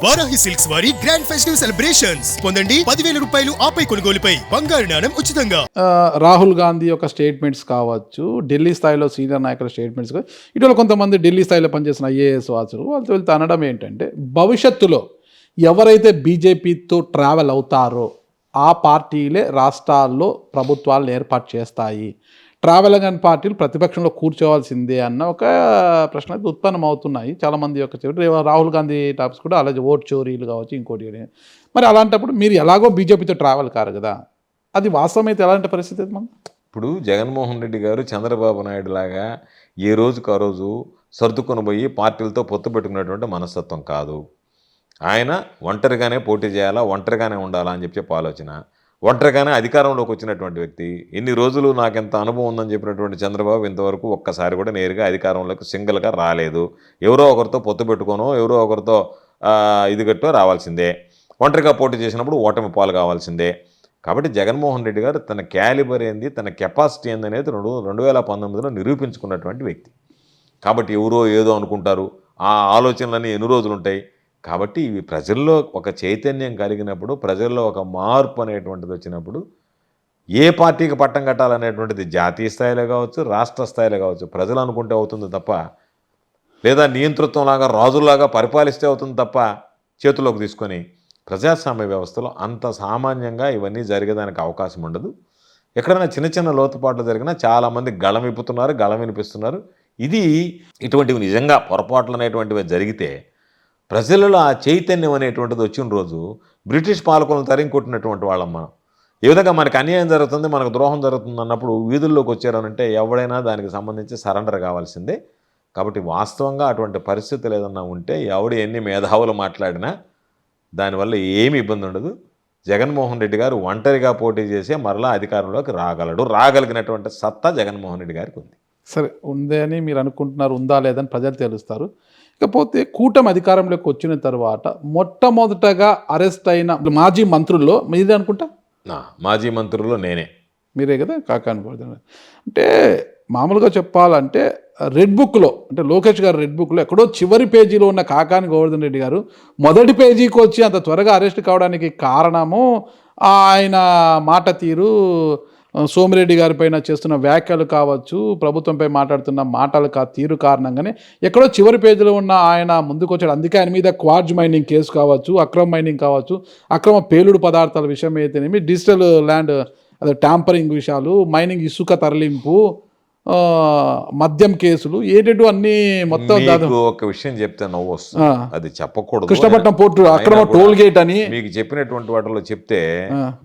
Varahi silks వారి grand festive celebrations పొందండి 10,000 రూపాయలు ఆపై కొనుగోలుపై బంగారు నాణెం ఉచితంగా. రాహుల్ గాంధీ యొక్క స్టేట్మెంట్స్ కావచ్చు, ఢిల్లీ స్థాయిలో సీనియర్ నాయకుల స్టేట్మెంట్స్ ఇటీవల కొంతమంది ఢిల్లీ స్థాయిలో పనిచేసిన ఐఏఎస్ వాసులు వాళ్ళతో వెళ్తే అనడం ఏంటంటే, భవిష్యత్తులో ఎవరైతే బీజేపీతో ట్రావెల్ అవుతారో ఆ పార్టీలే రాష్ట్రాల్లో ప్రభుత్వాలను ఏర్పాటు చేస్తాయి, ట్రావెలింగ్ అండ్ పార్టీలు ప్రతిపక్షంలో కూర్చోవాల్సిందే అన్న ఒక ప్రశ్న అయితే ఉత్పన్నం అవుతున్నాయి చాలామంది యొక్క చెవి. రాహుల్ గాంధీ టాపిక్స్ కూడా అలాగే ఓట్ చోరీలు కావచ్చు, ఇంకోటి. మరి అలాంటప్పుడు మీరు ఎలాగో బీజేపీతో ట్రావెల్ కారు కదా, అది వాస్తవం అయితే ఎలాంటి పరిస్థితి మనం? ఇప్పుడు జగన్మోహన్ రెడ్డి గారు చంద్రబాబు నాయుడు లాగా ఏ రోజుకు ఆ రోజు సర్దుకొని పోయి పార్టీలతో పొత్తు పెట్టుకునేటువంటి మనస్తత్వం కాదు. ఆయన ఒంటరిగానే పోటీ చేయాలా, ఒంటరిగానే ఉండాలా అని చెప్పి ఆలోచన. ఒంటరిగానే అధికారంలోకి వచ్చినటువంటి వ్యక్తి. ఇన్ని రోజులు నాకెంత అనుభవం ఉందని చెప్పినటువంటి చంద్రబాబు ఇంతవరకు ఒక్కసారి కూడా నేరుగా అధికారంలోకి సింగిల్గా రాలేదు. ఎవరో ఒకరితో పొత్తు పెట్టుకోనో, ఎవరో ఒకరితో ఇది గట్టో రావాల్సిందే. ఒంటరిగా పోటీ చేసినప్పుడు ఓటమి పాలు కావాల్సిందే. కాబట్టి జగన్మోహన్ రెడ్డి గారు తన క్యాలిబర్ ఏంది, తన కెపాసిటీ ఏంది అనేది 2019లో నిరూపించుకున్నటువంటి వ్యక్తి. కాబట్టి ఎవరో ఏదో అనుకుంటారు, ఆ ఆలోచనలన్నీ ఎన్ని రోజులు ఉంటాయి. కాబట్టి ఇవి ప్రజల్లో ఒక చైతన్యం కలిగినప్పుడు, ప్రజల్లో ఒక మార్పు అనేటువంటిది వచ్చినప్పుడు ఏ పార్టీకి పట్టం కట్టాలనేటువంటిది జాతీయ స్థాయిలో కావచ్చు, రాష్ట్ర స్థాయిలో కావచ్చు ప్రజలు అనుకుంటే అవుతుంది తప్ప, లేదా నియంతృత్వంలాగా రాజుల్లాగా పరిపాలిస్తే అవుతుంది తప్ప, చేతుల్లోకి తీసుకొని ప్రజాస్వామ్య వ్యవస్థలో అంత సామాన్యంగా ఇవన్నీ జరిగేదానికి అవకాశం ఉండదు. ఎక్కడైనా చిన్న చిన్న లోతుపాట్లు జరిగినా చాలామంది గళం విప్పుతున్నారు, గళం వినిపిస్తున్నారు. ఇది ఇటువంటివి నిజంగా పొరపాట్లు అనేటువంటివి జరిగితే ప్రజలలో ఆ చైతన్యం అనేటువంటిది వచ్చిన రోజు బ్రిటిష్ పాలకులను తరిం కొట్టినటువంటి వాళ్ళం మనం. ఏ విధంగా మనకు అన్యాయం జరుగుతుంది, మనకు ద్రోహం జరుగుతుంది అన్నప్పుడు వీధుల్లోకి వచ్చారనంటే ఎవడైనా దానికి సంబంధించి సరెండర్ కావాల్సిందే. కాబట్టి వాస్తవంగా అటువంటి పరిస్థితులు ఏదన్నా ఉంటే ఎవడు ఎన్ని మేధావులు మాట్లాడినా దానివల్ల ఏమి ఇబ్బంది ఉండదు. జగన్మోహన్ రెడ్డి గారు ఒంటరిగా పోటీ చేసే మరలా అధికారంలోకి రాగలడు. రాగలిగినటువంటి సత్తా జగన్మోహన్ రెడ్డి గారికి ఉంది. సరే, ఉంది అని మీరు అనుకుంటున్నారు, ఉందా లేదని ప్రజలు తెలుస్తారు. ఇకపోతే కూటమి అధికారంలోకి వచ్చిన తర్వాత మొట్టమొదటగా అరెస్ట్ అయిన మాజీ మంత్రుల్లో మీరే అనుకుంటా? మాజీ మంత్రుల్లో నేనే. మీరే కదా కాకాని. అంటే మామూలుగా చెప్పాలంటే రెడ్ బుక్లో, అంటే లోకేష్ గారు రెడ్ బుక్లో ఎక్కడో చివరి పేజీలో ఉన్న కాకాని గోవర్ధన్ రెడ్డి గారు మొదటి పేజీకి వచ్చి అంత త్వరగా అరెస్ట్ కావడానికి కారణము ఆయన మాట తీరు, సోమిరెడ్డి గారి పైన చేస్తున్న వ్యాఖ్యలు కావచ్చు, ప్రభుత్వంపై మాట్లాడుతున్న మాటలు తీరు కారణంగానే ఎక్కడో చివరి పేజీలో ఉన్న ఆయన ముందుకు వచ్చాడు. అందుకే ఆయన మీద క్వార్జ్ మైనింగ్ కేసు కావచ్చు, అక్రమ మైనింగ్ కావచ్చు, అక్రమ పేలుడు పదార్థాల విషయం అయితేనేమి, డిజిటల్ ల్యాండ్ అదే ట్యాంపరింగ్ విషయాలు, మైనింగ్ ఇసుక తరలింపు, మద్యం కేసులు ఏంటంటూ అన్ని మొత్తం ఒక విషయం చెప్తే నవ్వు వస్తుంది, అది చెప్పకూడదు. కృష్ణపట్నం పోర్టు అక్రమ టోల్ గేట్ అని మీకు చెప్పినటువంటి వాటిలో చెప్తే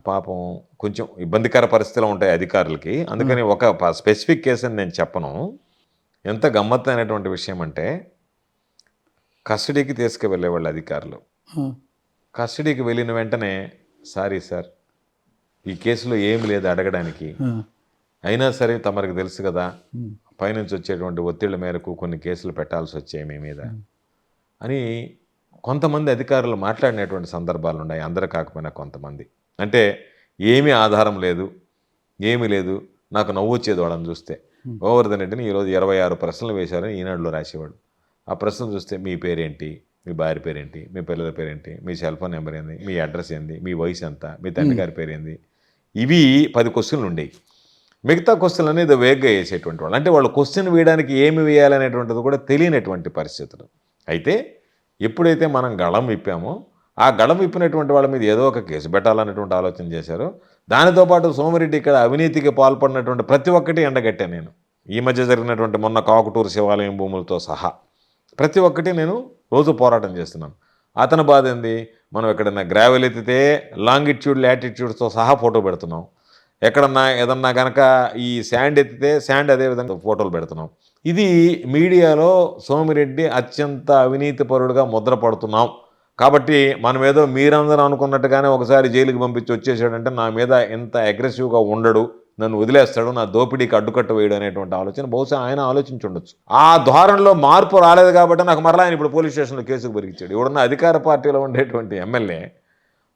పాపం కొంచెం ఇబ్బందికర పరిస్థితులు ఉంటాయి అధికారులకి. అందుకని ఒక స్పెసిఫిక్ కేసు అని నేను చెప్పను. ఎంత గమ్మత్తు అయినటువంటి విషయం అంటే, కస్టడీకి తీసుకువెళ్ళేవాళ్ళు అధికారులు. కస్టడీకి వెళ్ళిన వెంటనే సారీ సార్, ఈ కేసులో ఏమి లేదు అడగడానికి, అయినా సరే తమరికి తెలుసు కదా పైనుంచి వచ్చేటువంటి ఒత్తిళ్ల మేరకు కొన్ని కేసులు పెట్టాల్సి వచ్చాయి మీ మీద అని కొంతమంది అధికారులు మాట్లాడినటువంటి సందర్భాలు ఉన్నాయి. అందరూ కాకపోయినా కొంతమంది. అంటే ఏమీ ఆధారం లేదు, ఏమీ లేదు. నాకు నవ్వు వచ్చేది వాళ్ళని చూస్తే. గోవర్ధన్ రెడ్డిని ఈరోజు 26 ప్రశ్నలు వేశారని ఈనాడులో రాసేవాడు. ఆ ప్రశ్నలు చూస్తే మీ పేరేంటి, మీ భార్య పేరేంటి, మీ పిల్లల పేరేంటి, మీ సెల్ ఫోన్ నెంబర్ ఏంది, మీ అడ్రస్ ఏంది, మీ వయసు ఎంత, మీ తండ్రి గారి పేరేంది, ఇవి 10 క్వశ్చన్లు ఉండేవి. మిగతా క్వశ్చన్లు అనేది వేగ్గా వేసేటువంటి వాళ్ళు. అంటే వాళ్ళు క్వశ్చన్ వేయడానికి ఏమి వేయాలనేటువంటిది కూడా తెలియనటువంటి పరిస్థితులు. అయితే ఎప్పుడైతే మనం గళం విప్పామో ఆ గళం విప్పినటువంటి వాళ్ళ మీద ఏదో ఒక కేసు పెట్టాలనేటువంటి ఆలోచన చేశారు. దానితో పాటు సోమిరెడ్డి ఇక్కడ అవినీతికి పాల్పడినటువంటి ప్రతి ఒక్కటి ఎండగట్టాను నేను. ఈ మధ్య జరిగినటువంటి మొన్న కాకుటూరు శివాలయం భూములతో సహా ప్రతి ఒక్కటి నేను రోజు పోరాటం చేస్తున్నాను. అతని బాధ ఏంది, మనం ఎక్కడన్నా గ్రావెల్ ఎత్తితే లాంగిట్యూడ్ లాటిట్యూడ్స్తో సహా ఫోటో పెడుతున్నాం. ఎక్కడన్నా ఏదన్నా కనుక ఈ శాండ్ ఎత్తితే శాండ్ అదే విధంగా ఫోటోలు పెడుతున్నాం. ఇది మీడియాలో సోమిరెడ్డి అత్యంత అవినీతిపరుడుగా ముద్ర పడుతున్నాం. కాబట్టి మనం ఏదో మీరందరూ అనుకున్నట్టుగానే ఒకసారి జైలుకి పంపించి వచ్చేసాడంటే నా మీద ఎంత అగ్రెసివ్గా ఉండడు, నన్ను వదిలేస్తాడు, నా దోపిడీకి అడ్డుకట్ట వేయడు అనేటువంటి ఆలోచన బహుశా ఆయన ఆలోచించుండొచ్చు. ఆ ధోరణిలో మార్పు రాలేదు కాబట్టి నాకు మరలా ఆయన ఇప్పుడు పోలీస్ స్టేషన్లో కేసుకు పెరిగించాడు. ఇప్పుడున్న అధికార పార్టీలో ఉండేటువంటి ఎమ్మెల్యే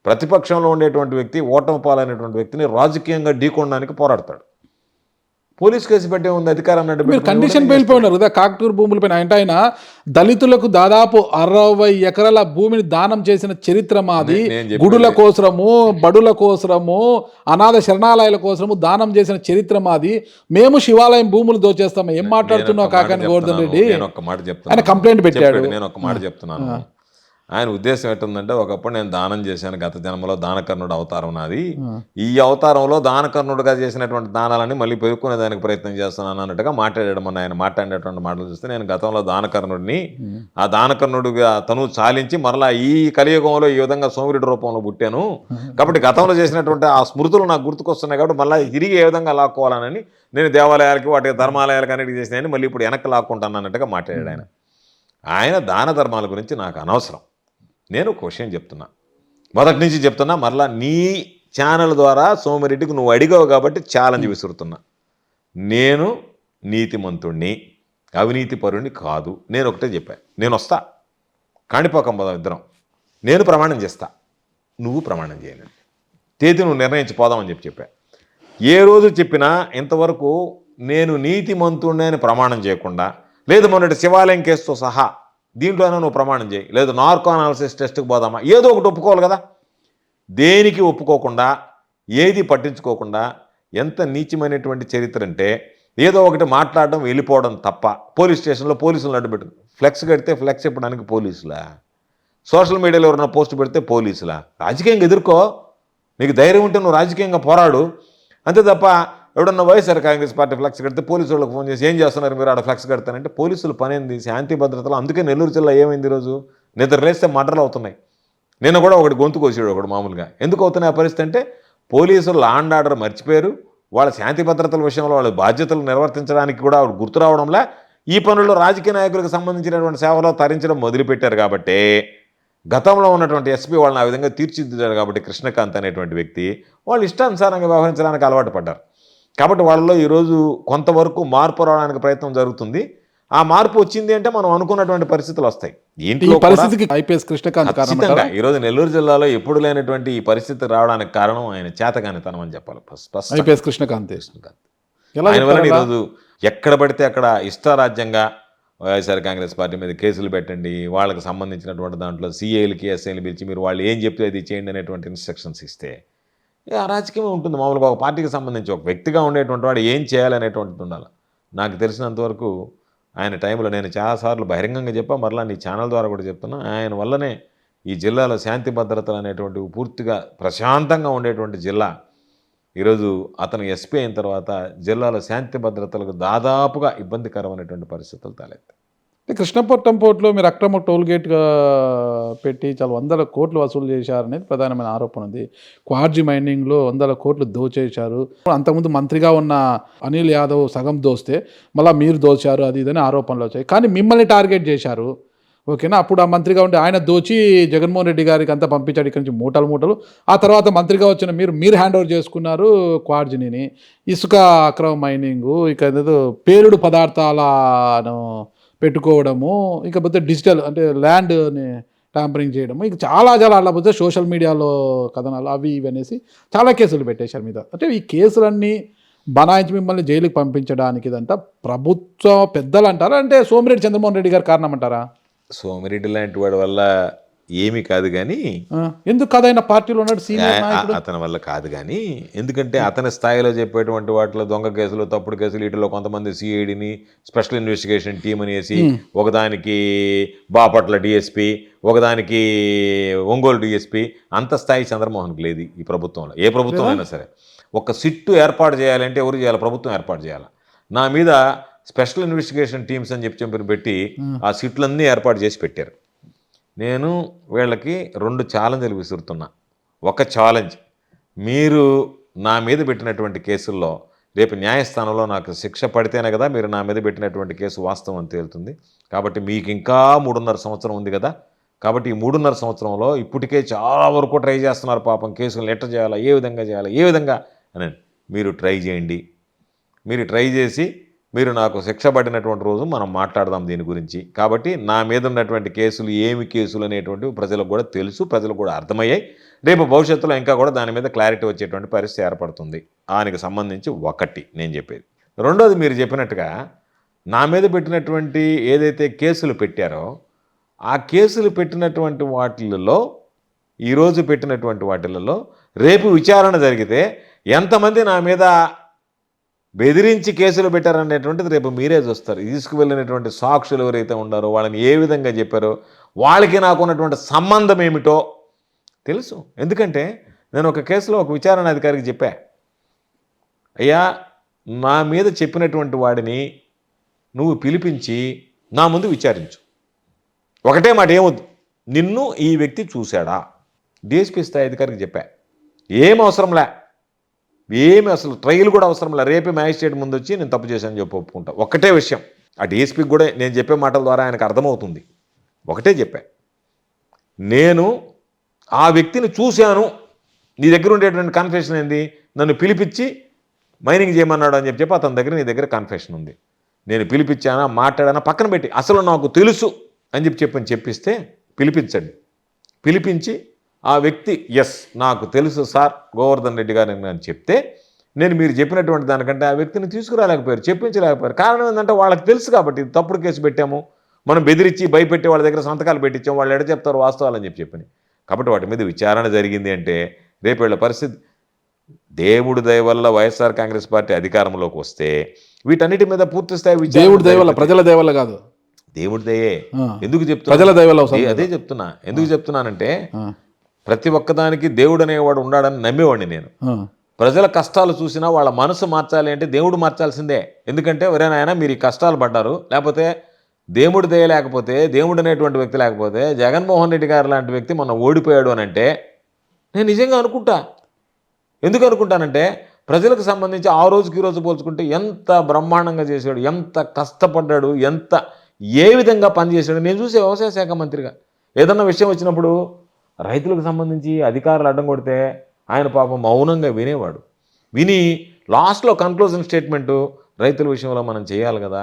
ప్రతిపక్షంలో ఉండేటువంటి వ్యక్తి, ఓటమి పాలైనటువంటి వ్యక్తిని రాజకీయంగా ఢీకొనడానికి పోరాడతాడు. పోలీస్ కేసు పెట్టే ఉంది అధికారాన్ని మీరు అడ్డుపెట్టుకుని కండిషన్ ఎవరైనా వెళ్ళిపోయినారు కదా కాకటూరు భూములపైన. అంటే ఆయన దళితులకు దాదాపు 60 ఎకరాల భూమిని దానం చేసిన చరిత్ర మాది. నేను చెప్పేది- గుడుల కోసరము, బడుల కోసరము, అనాథ శరణాలయాల కోసరము దానం చేసిన చరిత్ర మాది. మేము శివాలయం భూములు దోచేస్తాము. ఏం మాట్లాడుతున్నావు కాకాని గోవర్ధన్ రెడ్డి? నేను ఒక మాట ఆయన చెప్తాను, కంప్లైంట్ పెట్టాడు. నేను ఒక మాట చెప్తున్నాను. ఆయన ఉద్దేశం ఏంటంటే, ఒకప్పుడు నేను దానం చేశాను, గత జన్మలో దానకర్ణుడు అవతారం నాది, ఈ అవతారంలో దానకర్ణుడుగా చేసినటువంటి దానాలని మళ్ళీ పెరుక్కునే దానికి ప్రయత్నం చేస్తున్నాను అన్నట్టుగా మాట్లాడాడు. మొన్న ఆయన మాట్లాడేటువంటి మాటలు చూస్తే, నేను గతంలో దానకర్ణుడిని, ఆ దానకర్ణుడిగా తను చాలించి మరలా ఈ కలియుగంలో ఈ విధంగా సోమిరెడ్డి రూపంలో పుట్టాను, కాబట్టి గతంలో చేసినటువంటి ఆ స్మృతులు నాకు గుర్తుకొస్తున్నాయి, కాబట్టి మళ్ళీ తిరిగి ఏ విధంగా లాక్కోవాలని నేను దేవాలయాలకి, వాటి ధర్మాలయాలకి అన్నిటికీ చేసినాయని మళ్ళీ ఇప్పుడు వెనక్కి లాక్కుంటాను అన్నట్టుగా మాట్లాడాడు ఆయన. ఆయన దాన ధర్మాల గురించి నాకు అనవసరం. నేను ఒక విషయం చెప్తున్నా, మొదటి నుంచి చెప్తున్నా, మరలా నీ ఛానల్ ద్వారా సోమిరెడ్డికి నువ్వు అడిగావు కాబట్టి ఛాలెంజ్ విసురుతున్నా. నేను నీతిమంతుణ్ణి, అవినీతి పరుణ్ణి కాదు. నేను ఒకటే చెప్పాను, నేను వస్తా, కాణిపాకం పోదాం ఇద్దరం, నేను ప్రమాణం చేస్తా, నువ్వు ప్రమాణం చేయను, తేదీ నువ్వు నిర్ణయించిపోదామని చెప్పా. ఏ రోజు చెప్పినా ఇంతవరకు నేను నీతిమంతుణ్ణి అని ప్రమాణం చేయకుండా, లేదు మొన్నటి శివాలయం కేసుతో సహా దీంట్లోనే నువ్వు ప్రమాణం చేయి, లేదు నార్కో అనాలిసిస్ టెస్ట్కి పోదామా, ఏదో ఒకటి ఒప్పుకోవాలి కదా. దేనికి ఒప్పుకోకుండా, ఏది పట్టించుకోకుండా, ఎంత నీచమైనటువంటి చరిత్ర అంటే, ఏదో ఒకటి మాట్లాడడం వెళ్ళిపోవడం తప్ప. పోలీస్ స్టేషన్లో పోలీసులను అడ్డుపెట్టు, ఫ్లెక్స్ కడితే ఫ్లెక్స్ ఇప్పడానికి పోలీసులా, సోషల్ మీడియాలో ఎవరైనా పోస్ట్ పెడితే పోలీసులా. రాజకీయంగా ఎదుర్కో, నీకు ధైర్యం ఉంటే నువ్వు రాజకీయంగా పోరాడు, అంతే తప్ప ఎవడన్నా వైఎస్ఆర్ కాంగ్రెస్ పార్టీ ఫ్లెక్స్ కడితే పోలీసు వాళ్ళకి ఫోన్ చేసి ఏం చేస్తున్నారు మీరు ఆడ ఫ్లెక్స్ కడతానంటే, పోలీసులు పనేంది, శాంతి భద్రతలు. అందుకే నెల్లూరు జిల్లా ఏమైంది ఈరోజు, నిద్ర లేస్తే మర్డర్లు అవుతున్నాయి. నిన్న కూడా ఒకటి గొంతు కోసాడు ఒకడు మామూలుగా. ఎందుకు అవుతున్నాయి ఆ పరిస్థితి అంటే, పోలీసులు లా అండ్ ఆర్డర్ మర్చిపోయారు, వాళ్ళ శాంతి భద్రతల విషయంలో వాళ్ళ బాధ్యతలు నిర్వర్తించడానికి కూడా గుర్తు రావడంలా ఈ పనుల్లో రాజకీయ నాయకులకు సంబంధించినటువంటి సేవలో తరించడం మొదలుపెట్టారు. కాబట్టి గతంలో ఉన్నటువంటి ఎస్పీ వాళ్ళని ఆ విధంగా తీర్చిదిద్దారు కాబట్టి, కృష్ణకాంత్ అనేటువంటి వ్యక్తి వాళ్ళు ఇష్టానుసారంగా వ్యవహరించడానికి అలవాటు పడ్డారు. కాబట్టి వాళ్ళలో ఈరోజు కొంతవరకు మార్పు రావడానికి ప్రయత్నం జరుగుతుంది. ఆ మార్పు వచ్చింది అంటే మనం అనుకున్నటువంటి పరిస్థితులు వస్తాయి. ఈ పరిస్థితికి ఐపీఎస్ కృష్ణకాంత్ ఖచ్చితంగా ఈరోజు నెల్లూరు జిల్లాలో ఎప్పుడు లేనటువంటి ఈ పరిస్థితి రావడానికి కారణం ఆయన చేతగానితనం అని చెప్పాలి. ఐపీఎస్ కృష్ణకాంత్ ఆయన వల్ల ఈరోజు ఎక్కడ పడితే అక్కడ ఇష్టారాజ్యంగా వైఎస్ఆర్ కాంగ్రెస్ పార్టీ మీద కేసులు పెట్టండి, వాళ్ళకి సంబంధించినటువంటి దాంట్లో సిఐలకి ఎస్ఐలు పిలిచి మీరు వాళ్ళు ఏం చెప్తే అది చేయండి అనేటువంటి ఇన్స్ట్రక్షన్స్ ఇస్తే ఆ రాజకీయం ఉంటుంది. మామూలుగా ఒక పార్టీకి సంబంధించి ఒక వ్యక్తిగా ఉండేటువంటి వాడు ఏం చేయాలనేటువంటిది ఉండాలి. నాకు తెలిసినంతవరకు ఆయన టైంలో నేను చాలాసార్లు బహిరంగంగా చెప్పా, మరలా నీ ఛానల్ ద్వారా కూడా చెప్తున్నా, ఆయన వల్లనే ఈ జిల్లాలో శాంతి భద్రతలు అనేటువంటివి పూర్తిగా ప్రశాంతంగా ఉండేటువంటి జిల్లా ఈరోజు అతను ఎస్పీ అయిన తర్వాత జిల్లాలో శాంతి భద్రతలకు దాదాపుగా ఇబ్బందికరమైనటువంటి పరిస్థితులు తలెత్తాయి. కృష్ణపట్నం పోర్టులో మీరు అక్రమ టోల్ గేట్గా పెట్టి చాలా 100 కోట్లు వసూలు చేశారనేది ప్రధానమైన ఆరోపణ ఉంది. క్వార్జీ మైనింగ్లో 100 కోట్లు దోచేశారు. అంతకుముందు మంత్రిగా ఉన్న అనిల్ యాదవ్ సగం దోస్తే మళ్ళీ మీరు దోచారు, అది ఇదని ఆరోపణలు వచ్చాయి. కానీ మిమ్మల్ని టార్గెట్ చేశారు, ఓకేనా. అప్పుడు ఆ మంత్రిగా ఉంటే ఆయన దోచి జగన్మోహన్ రెడ్డి గారికి అంతా పంపించాడు ఇక్కడి నుంచి మూటలు. ఆ తర్వాత మంత్రిగా వచ్చిన మీరు హ్యాండ్ ఓవర్ చేసుకున్నారు క్వార్జీని. ఇసుక అక్రమ మైనింగు, ఇక ఏదో పేలుడు పదార్థాలను పెట్టుకోవడము, ఇకపోతే డిజిటల్ అంటే ల్యాండ్ని ట్యాంపరింగ్ చేయడము, ఇక చాలా అలా పోతే సోషల్ మీడియాలో కథనాలు అవి ఇవి అనేసి చాలా కేసులు పెట్టేశారు మీద. అంటే ఈ కేసులన్నీ బనాయించి మిమ్మల్ని జైలుకి పంపించడానికి ఇదంతా ప్రభుత్వ పెద్దలు అంటారా, అంటే సోమిరెడ్డి చంద్రమోహన్ రెడ్డి గారు కారణం అంటారా? సోమిరెడ్డి లాంటి వాడి వల్ల ఏమీ కాదు కానీ, ఎందుకు కాదైనా పార్టీలో ఉన్నాడు సీనియర్ నాయకుడు, అతని వల్ల కాదు కానీ, ఎందుకంటే అతని స్థాయిలో చెప్పేటువంటి వాటిలో దొంగ కేసులు, తప్పుడు కేసులు, వీటిలో కొంతమంది సిఐడిని స్పెషల్ ఇన్వెస్టిగేషన్ టీం అని వేసి ఒకదానికి బాపట్ల డిఎస్పీ, ఒకదానికి ఒంగోలు డిఎస్పీ, అంత స్థాయి చంద్రమోహన్కి లేదు ఈ ప్రభుత్వంలో. ఏ ప్రభుత్వం అయినా సరే ఒక సిట్టు ఏర్పాటు చేయాలంటే ఎవరు చేయాలి? ప్రభుత్వం ఏర్పాటు చేయాలి. నా మీద స్పెషల్ ఇన్వెస్టిగేషన్ టీమ్స్ అని చెప్పి పెట్టి ఆ సిట్లన్నీ ఏర్పాటు చేసి పెట్టారు. నేను వీళ్ళకి 2 ఛాలెంజ్లు విసురుతున్నా. ఒక ఛాలెంజ్, మీరు నా మీద పెట్టినటువంటి కేసుల్లో రేపు న్యాయస్థానంలో నాకు శిక్ష పడితేనే కదా మీరు నా మీద పెట్టినటువంటి కేసు వాస్తవం అని తేలుతుంది. కాబట్టి మీకు ఇంకా 3.5 సంవత్సరం ఉంది కదా. కాబట్టి ఈ 3.5 సంవత్సరంలో ఇప్పటికే చాలా వరకు ట్రై చేస్తున్నారు పాపం, కేసులు ఎట్లా చేయాలా, ఏ విధంగా అని. మీరు ట్రై చేయండి. మీరు ట్రై చేసి మీరు నాకు శిక్ష పడినటువంటి రోజు మనం మాట్లాడదాం దీని గురించి. కాబట్టి నా మీద ఉన్నటువంటి కేసులు ఏమి కేసులు అనేటువంటివి ప్రజలకు కూడా తెలుసు, ప్రజలకు కూడా అర్థమయ్యాయి. రేపు భవిష్యత్తులో ఇంకా కూడా దాని మీద క్లారిటీ వచ్చేటువంటి పరిస్థితి ఏర్పడుతుంది. దానికి సంబంధించి ఒకటి నేను చెప్పేది, రెండోది మీరు చెప్పినట్టుగా నా మీద పెట్టినటువంటి ఏదైతే కేసులు పెట్టారో ఆ కేసులు పెట్టినటువంటి వాటిల్లో ఈరోజు పెట్టినటువంటి వాటిలలో రేపు విచారణ జరిగితే ఎంతమంది నా మీద బెదిరించి కేసులు పెట్టారనేటువంటిది రేపు మీరే చూస్తారు. తీసుకువెళ్ళినటువంటి సాక్షులు ఎవరైతే ఉన్నారో వాళ్ళని ఏ విధంగా చెప్పారో వాళ్ళకి నాకు ఉన్నటువంటి సంబంధం ఏమిటో తెలుసు. ఎందుకంటే నేను ఒక కేసులో ఒక విచారణ అధికారికి చెప్పా, అయ్యా నా మీద చెప్పినటువంటి వాడిని నువ్వు పిలిపించి నా ముందు విచారించు. ఒకటే మాట, ఏమొద్దు, నిన్ను ఈ వ్యక్తి చూశాడా? డిఎస్పీ స్థాయి అధికారికి చెప్పా. ఏం అవసరంలే, ఏమి అసలు ట్రయల్ కూడా అవసరంలే, రేపే మ్యాజిస్ట్రేట్ ముందు వచ్చి నేను తప్పు చేశాను చెప్పి ఒప్పుకుంటా. ఒకటే విషయం, ఆ డిఎస్పీకి కూడా నేను చెప్పే మాటల ద్వారా ఆయనకు అర్థమవుతుంది. ఒకటే చెప్పా, నేను ఆ వ్యక్తిని చూశాను, నీ దగ్గర ఉండేటువంటి కన్ఫెషన్ ఏంది, నన్ను పిలిపించి మైనింగ్ చేయమన్నాడు అని చెప్పి అతని దగ్గర నీ దగ్గర కన్ఫెషన్ ఉంది, నేను పిలిపించానా మాట్లాడానా పక్కన పెట్టి అసలు నాకు తెలుసు అని చెప్పిస్తే పిలిపించండి. పిలిపించి ఆ వ్యక్తి ఎస్ నాకు తెలుసు సార్ గోవర్ధన్ రెడ్డి గారు అని చెప్తే నేను మీరు చెప్పినటువంటి దానికంటే ఆ వ్యక్తిని తీసుకురాలేకపోయారు, చెప్పించలేకపోయారు. కారణం ఏంటంటే వాళ్ళకి తెలుసు కాబట్టి తప్పుడు కేసు పెట్టాము, మనం బెదిరించి భయపెట్టి వాళ్ళ దగ్గర సంతకాలు పెట్టించాము, వాళ్ళు ఎడ చెప్తారు వాస్తవాలని చెప్పని. కాబట్టి వాటి మీద విచారణ జరిగింది అంటే రేపు వీళ్ళ పరిస్థితి, దేవుడి దయ వల్ల వైఎస్ఆర్ కాంగ్రెస్ పార్టీ అధికారంలోకి వస్తే వీటన్నిటి మీద పూర్తి స్థాయి దేవుడి దయ వల్ల, ప్రజల దయ వల్ల కాదు, దేవుడి దయే. ఎందుకు చెప్తున్నా, ప్రజల దయ వల్ల. అదే చెప్తున్నా. ఎందుకు చెప్తున్నానంటే ప్రతి ఒక్కదానికి దేవుడు అనేవాడు ఉన్నాడని నమ్మేవాడిని నేను. ప్రజల కష్టాలు చూసినా వాళ్ళ మనసు మార్చాలి అంటే దేవుడు మార్చాల్సిందే. ఎందుకంటే ఎవరైనా మీరు ఈ కష్టాలు పడ్డారు, లేకపోతే దేవుడి దయ లేకపోతే, దేవుడు అనేటువంటి వ్యక్తి లేకపోతే, జగన్మోహన్ రెడ్డి గారు లాంటి వ్యక్తి మొన్న ఓడిపోయాడు అని అంటే నేను నిజంగా అనుకుంటా. ఎందుకు అనుకుంటానంటే ప్రజలకు సంబంధించి ఆ రోజుకి ఈ రోజు పోల్చుకుంటే ఎంత బ్రహ్మాండంగా చేశాడు, ఎంత కష్టపడ్డాడు, ఏ విధంగా పనిచేశాడు నేను చూసే వ్యవసాయ శాఖ మంత్రిగా. ఏదన్నా విషయం వచ్చినప్పుడు రైతులకు సంబంధించి అధికారులు అడ్డం కొడితే ఆయన పాపం మౌనంగా వినేవాడు. విని లాస్ట్లో కన్క్లూజన్ స్టేట్మెంటు, రైతుల విషయంలో మనం చేయాలి కదా,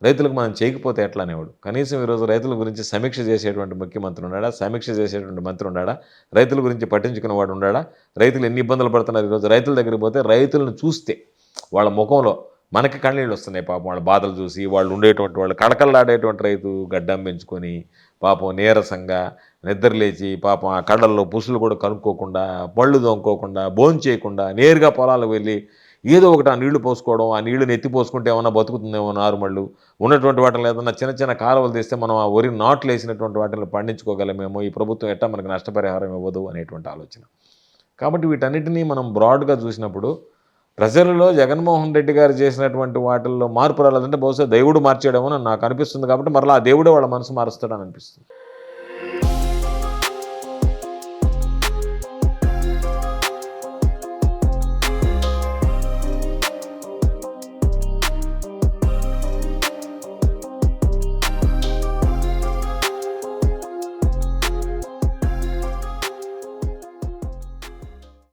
రైతులకు మనం చేయకపోతే ఎట్లా అనేవాడు. కనీసం ఈరోజు రైతుల గురించి సమీక్ష చేసేటువంటి ముఖ్యమంత్రి ఉన్నాడా, సమీక్ష చేసేటువంటి మంత్రి ఉన్నాడా, రైతుల గురించి పట్టించుకున్న వాడు ఉన్నాడా? రైతులు ఎన్ని ఇబ్బందులు పడుతున్నారు ఈరోజు. రైతుల దగ్గరికి పోతే రైతులను చూస్తే వాళ్ళ ముఖంలో మనకి కన్నీళ్ళు వస్తున్నాయి పాపం. వాళ్ళ బాధలు చూసి వాళ్ళు ఉండేటువంటి వాళ్ళు కడకల్లాడేటువంటి రైతు గడ్డం పెంచుకొని పాపం నీరసంగా నిద్రలేచి పాపం ఆ కళ్ళల్లో పుసులు కూడా కనుక్కోకుండా, పళ్ళు దొంకోకుండా, భోజనం చేయకుండా నేరుగా పొలాలకు వెళ్ళి ఏదో ఒకటి ఆ నీళ్లు పోసుకోవడం, ఆ నీళ్లు ఎత్తి పోసుకుంటే ఏమన్నా బతుకుతుందేమో నారుమళ్ళు ఉన్నటువంటి వాటిని, ఏదన్నా చిన్న చిన్న కాలువలు తీస్తే మనం ఆ వరి నాట్లు వేసినటువంటి వాటిని పండించుకోగలమేమో, ఈ ప్రభుత్వం ఎట్టా మనకు నష్టపరిహారం ఇవ్వదు అనేటువంటి ఆలోచన. కాబట్టి వీటన్నిటినీ మనం బ్రాడ్గా చూసినప్పుడు ప్రజలలో జగన్మోహన్ రెడ్డి గారు చేసినటువంటి వాటిల్లో మార్పు రాలేదంటే బహుశా దేవుడు మార్చాడేమో అని నాకు అనిపిస్తుంది. కాబట్టి మరలా ఆ దేవుడే వాళ్ళ మనసు మారుస్తాడని అనిపిస్తుంది.